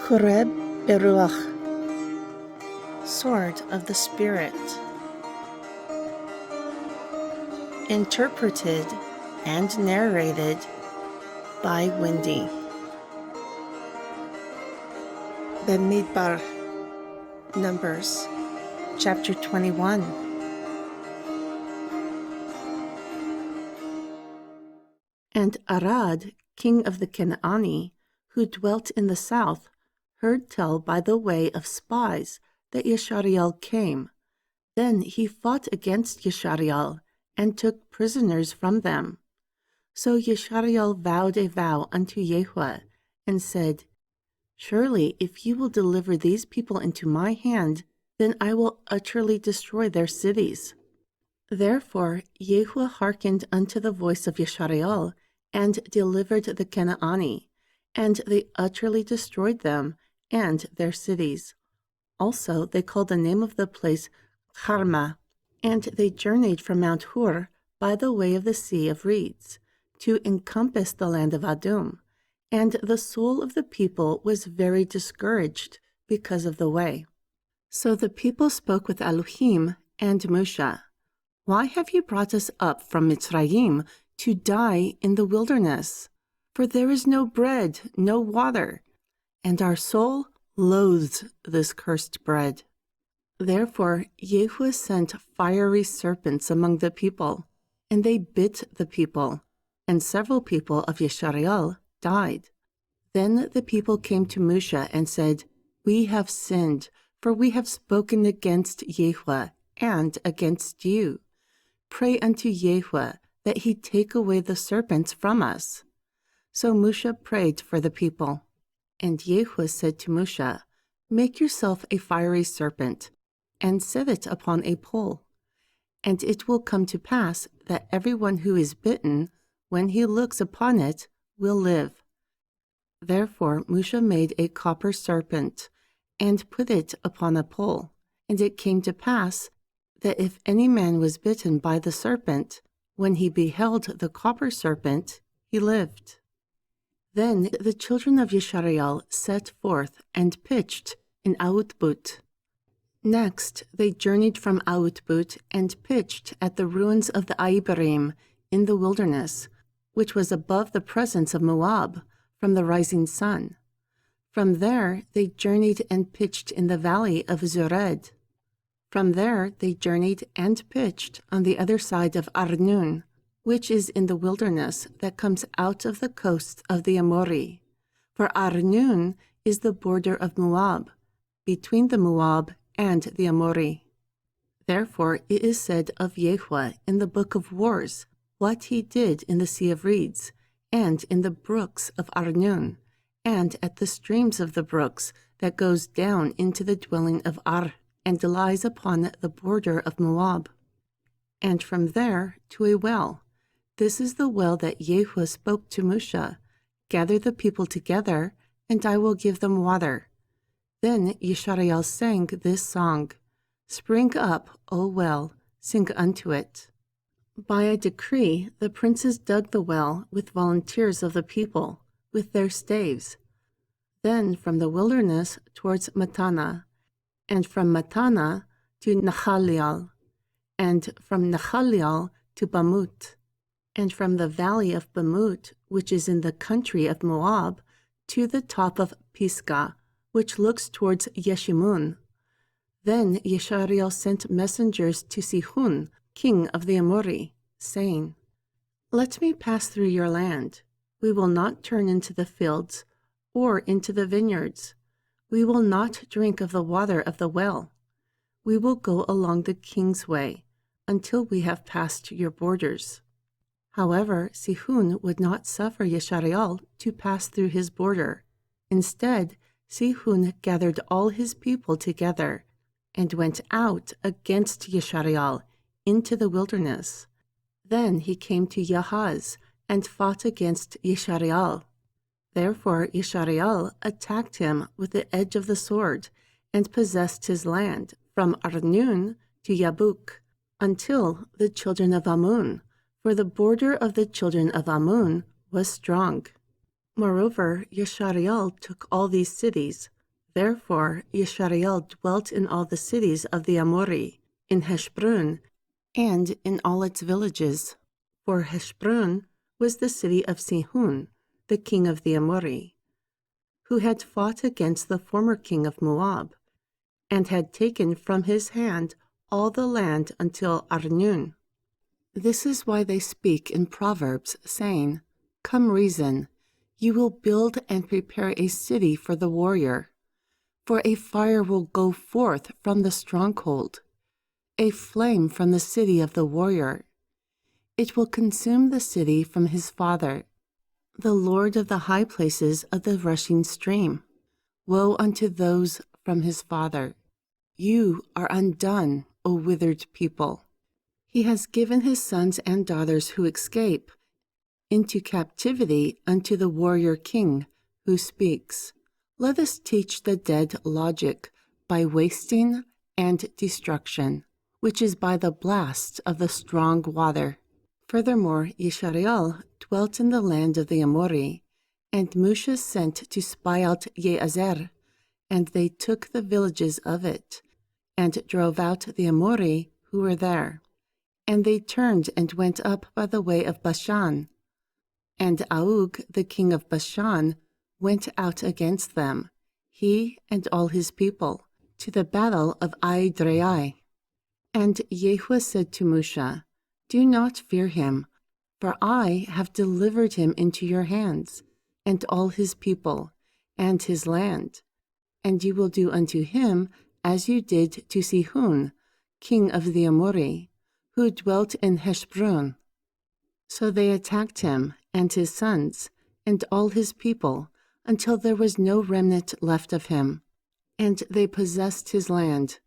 Choreb Beruach, Sword of the Spirit. Interpreted and narrated by Wendy. BeMidbar, Numbers, chapter 21. And Arad, king of the Kenaoni, who dwelt in the south, heard tell by the way of spies that Jashari'al came. Then he fought against Jashari'al and took prisoners from them. So Jashari'al vowed a vow unto Yahweh and said, Surely if you will deliver these people into my hand, then I will utterly destroy their cities. Therefore Yahweh hearkened unto the voice of Jashari'al and delivered the Kenaoni, and they utterly destroyed them and their cities. Also they called the name of the place Carmah, and they journeyed from Mount Hur by the way of the Sea of Reeds, to encompass the land of Adum, and the soul of the people was very discouraged because of the way. So the people spoke with Elohim and Moshe, Why have you brought us up from Mitzrayim to die in the wilderness? For there is no bread, no water, and our soul loathes this cursed bread. Therefore Yahweh sent fiery serpents among the people, and they bit the people, and several people of Jashari'al died. Then the people came to Moshe and said, We have sinned, for we have spoken against Yahweh and against you. Pray unto Yahweh that he take away the serpents from us. So Moshe prayed for the people. And Yahweh said to Moshe, Make yourself a fiery serpent, and set it upon a pole. And it will come to pass that everyone who is bitten, when he looks upon it, will live. Therefore Moshe made a copper serpent, and put it upon a pole. And it came to pass that if any man was bitten by the serpent, when he beheld the copper serpent, he lived. Then the children of Jashari'al set forth and pitched in Outbut. Next they journeyed from Outbut and pitched at the ruins of the Aibarim in the wilderness, which was above the presence of Moab, from the rising sun. From there they journeyed and pitched in the valley of Zered. From there they journeyed and pitched on the other side of Arnun, which is in the wilderness that comes out of the coast of the Amuri. For Arnun is the border of Moab, between the Moab and the Amuri. Therefore it is said of Yahweh in the book of Wars, what he did in the Sea of Reeds, and in the brooks of Arnun, and at the streams of the brooks that goes down into the dwelling of Ar, and lies upon the border of Moab. And from there to a well. This is the well that Yahweh spoke to Moshe, Gather the people together, and I will give them water. Then Jashari'al sang this song, Spring up, O well, sing unto it. By a decree, the princes dug the well with volunteers of the people, with their staves. Then from the wilderness towards Matana, and from Matana to Nahaliel, and from Nahaliel to Bamut, and from the valley of Bamut, which is in the country of Moab, to the top of Pisgah, which looks towards Yeshimun. Then Jashari'al sent messengers to Sihon, king of the Amuri, saying, Let me pass through your land. We will not turn into the fields or into the vineyards. We will not drink of the water of the well. We will go along the king's way until we have passed your borders. However, Sihon would not suffer Jashari'al to pass through his border. Instead, Sihon gathered all his people together and went out against Jashari'al into the wilderness. Then he came to Yahaz and fought against Jashari'al. Therefore Jashari'al attacked him with the edge of the sword and possessed his land from Arnun to Yabuk until the children of Ammon, for the border of the children of Ammon was strong. Moreover, Jashari'al took all these cities, Therefore Jashari'al dwelt in all the cities of the Amuri, in Heshbon, and in all its villages. For Heshbon was the city of Sihon, the king of the Amori, who had fought against the former king of Moab, and had taken from his hand all the land until Arnon. This is why they speak in Proverbs, saying, "Come reason, you will build and prepare a city for the warrior. For a fire will go forth from the stronghold, a flame from the city of the warrior. It will consume the city from his father, the Lord of the high places of the rushing stream. Woe unto those from his father! You are undone, O withered people. He has given his sons and daughters who escape into captivity unto the warrior king, who speaks, 'Let us teach the dead logic by wasting and destruction, which is by the blast of the strong water.'" Furthermore, Jashari'al dwelt in the land of the Amori, and Musha sent to spy out Jazer, and they took the villages of it, and drove out the Amori who were there. And they turned and went up by the way of Bashan. And Aug, the king of Bashan, went out against them, he and all his people, to the battle of Ai. And Yehu said to Musha, "Do not fear him, for I have delivered him into your hands, and all his people, and his land. And you will do unto him as you did to Sihon, king of the Amori, who dwelt in Heshbon." So they attacked him, and his sons, and all his people, until there was no remnant left of him. And they possessed his land,